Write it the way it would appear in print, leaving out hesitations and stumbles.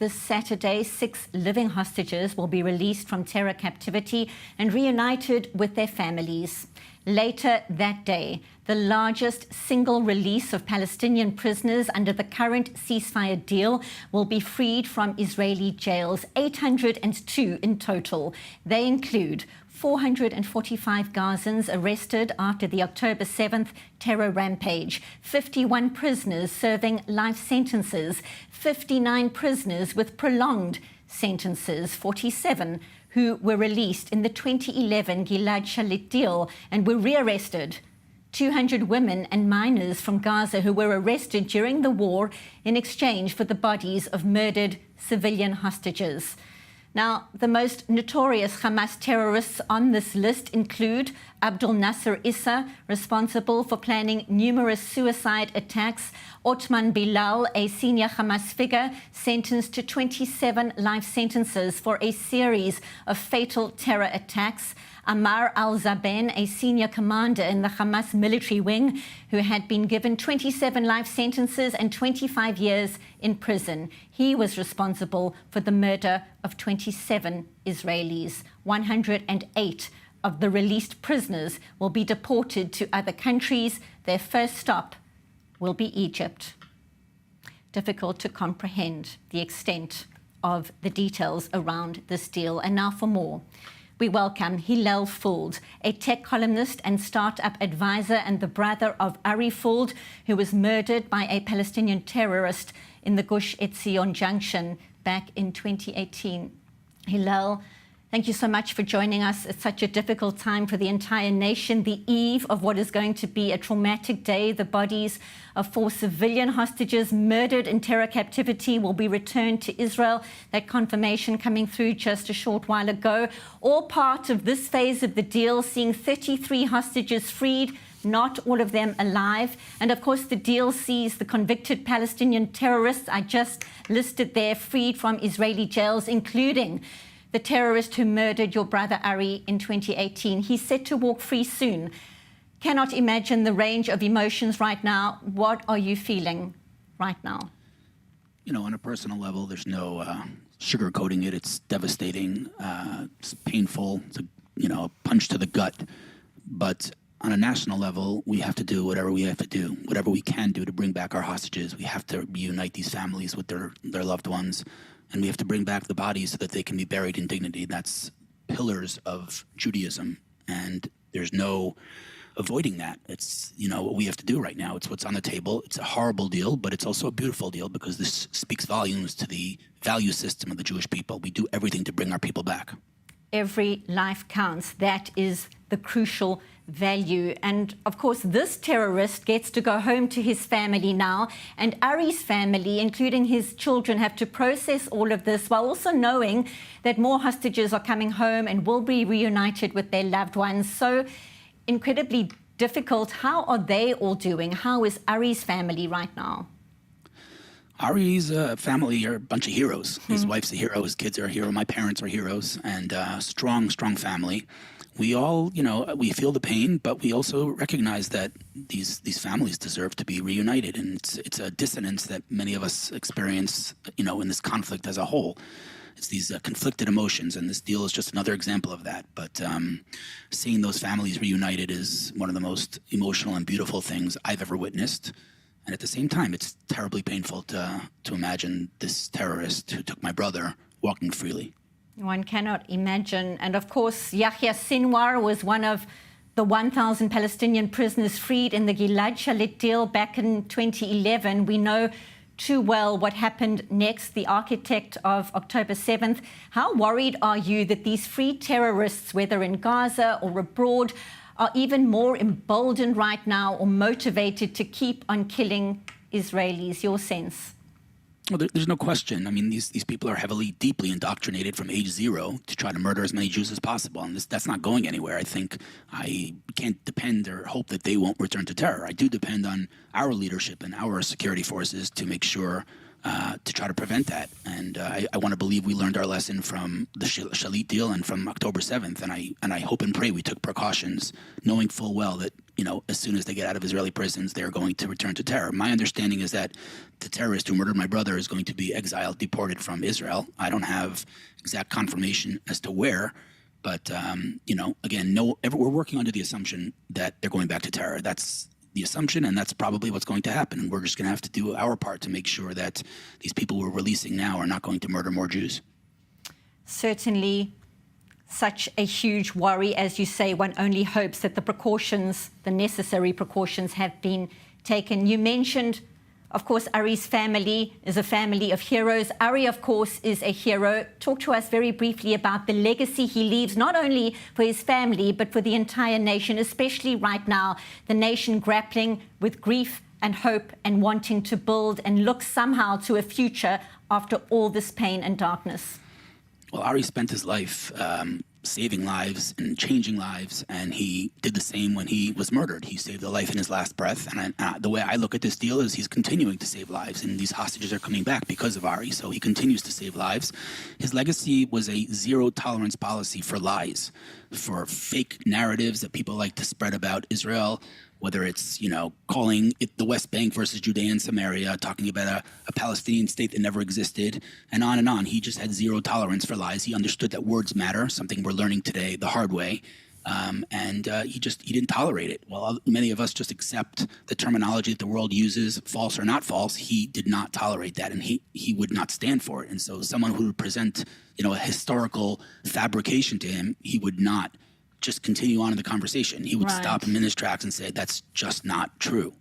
This Saturday, 6 living hostages will be released from terror captivity and reunited with their families. Later that day, the largest single release of Palestinian prisoners under the current ceasefire deal will be freed from Israeli jails, 802 in total. They include 445 Gazans arrested after the October 7th terror rampage, 51 prisoners serving life sentences, 59 prisoners with prolonged sentences, 47 who were released in the 2011 Gilad Shalit deal and were rearrested, 200 women and minors from Gaza who were arrested during the war in exchange for the bodies of murdered civilian hostages. Now, the most notorious Hamas terrorists on this list include Abdul Nasser Issa, responsible for planning numerous suicide attacks, Othman Bilal, a senior Hamas figure, sentenced to 27 life sentences for a series of fatal terror attacks, Ammar al-Zaben, a senior commander in the Hamas military wing, who had been given 27 life sentences and 25 years in prison. He was responsible for the murder of 27 Israelis. 108 of the released prisoners will be deported to other countries. Their first stop will be Egypt. Difficult to comprehend the extent of the details around this deal. And now for more. We welcome Hillel Fuld, a tech columnist and startup advisor and the brother of Ari Fuld, who was murdered by a Palestinian terrorist in the Gush Etzion junction back in 2018. Hillel, thank you so much for joining us at such a difficult time for the entire nation, the eve of what is going to be a traumatic day. The bodies of 4 civilian hostages murdered in terror captivity will be returned to Israel. That confirmation coming through just a short while ago. All part of this phase of the deal, seeing 33 hostages freed, not all of them alive. And of course, the deal sees the convicted Palestinian terrorists I just listed there freed from Israeli jails, including the terrorist who murdered your brother Ari in 2018. He's set to walk free soon. Cannot imagine the range of emotions right now. What are you feeling right now? You know, on a personal level, there's no sugarcoating it. It's devastating. It's painful. It's a punch to the gut. But on a national level, we have to do whatever we have to do, whatever we can do to bring back our hostages. We have to reunite these families with their loved ones. And we have to bring back the bodies so that they can be buried in dignity. That's pillars of Judaism, and there's no avoiding that. It's, what we have to do right now. It's what's on the table. It's a horrible deal, but it's also a beautiful deal because this speaks volumes to the value system of the Jewish people. We do everything to bring our people back. Every life counts. That is the crucial value. And of course, this terrorist gets to go home to his family now, and Ari's family, including his children, have to process all of this while also knowing that more hostages are coming home and will be reunited with their loved ones. So incredibly difficult. How are they all doing? How is Ari's family right now? Ari's family are a bunch of heroes. His wife's a hero, his kids are a hero, my parents are heroes, and strong family. We all, we feel the pain, but we also recognize that these families deserve to be reunited, and it's a dissonance that many of us experience, in this conflict as a whole. It's these conflicted emotions, and this deal is just another example of that. But seeing those families reunited is one of the most emotional and beautiful things I've ever witnessed. And at the same time, it's terribly painful to imagine this terrorist who took my brother walking freely. One cannot imagine. And of course, Yahya Sinwar was one of the 1,000 Palestinian prisoners freed in the Gilad Shalit deal back in 2011. We know too well what happened next, the architect of October 7th. How worried are you that these free terrorists, whether in Gaza or abroad, are even more emboldened right now or motivated to keep on killing Israelis? Your sense? Well, there's no question. I mean, these people are deeply indoctrinated from age 0 to try to murder as many Jews as possible, and that's not going anywhere. I think I can't depend or hope that they won't return to terror. I do depend on our leadership and our security forces to make sure to try to prevent that. And I want to believe we learned our lesson from the Shalit deal and from October 7th, and I hope and pray we took precautions, knowing full well that as soon as they get out of Israeli prisons, they're going to return to terror. My understanding is that the terrorist who murdered my brother is going to be exiled, deported from Israel. I don't have exact confirmation as to where, but, again, we're working under the assumption that they're going back to terror. That's the assumption, and that's probably what's going to happen. And we're just going to have to do our part to make sure that these people we're releasing now are not going to murder more Jews. Certainly such a huge worry. As you say, one only hopes that the necessary precautions have been taken. You mentioned, of course, Ari's family is a family of heroes. Ari, of course, is a hero. Talk to us very briefly about the legacy he leaves, not only for his family, but for the entire nation, especially right now, the nation grappling with grief and hope and wanting to build and look somehow to a future after all this pain and darkness. Well, Ari spent his life saving lives and changing lives, and he did the same when he was murdered. He saved a life in his last breath, and the way I look at this deal is he's continuing to save lives, and these hostages are coming back because of Ari, so he continues to save lives. His legacy was a zero-tolerance policy for lies, for fake narratives that people like to spread about Israel, whether it's, calling it the West Bank versus Judea and Samaria, talking about a Palestinian state that never existed, and on and on. He just had zero tolerance for lies. He understood that words matter, something we're learning today the hard way, and he didn't tolerate it. While many of us just accept the terminology that the world uses, false or not false, he did not tolerate that, and he would not stand for it. And so someone who would present, a historical fabrication to him, he would not just continue on in the conversation. He would stop him in his tracks and say, that's just not true.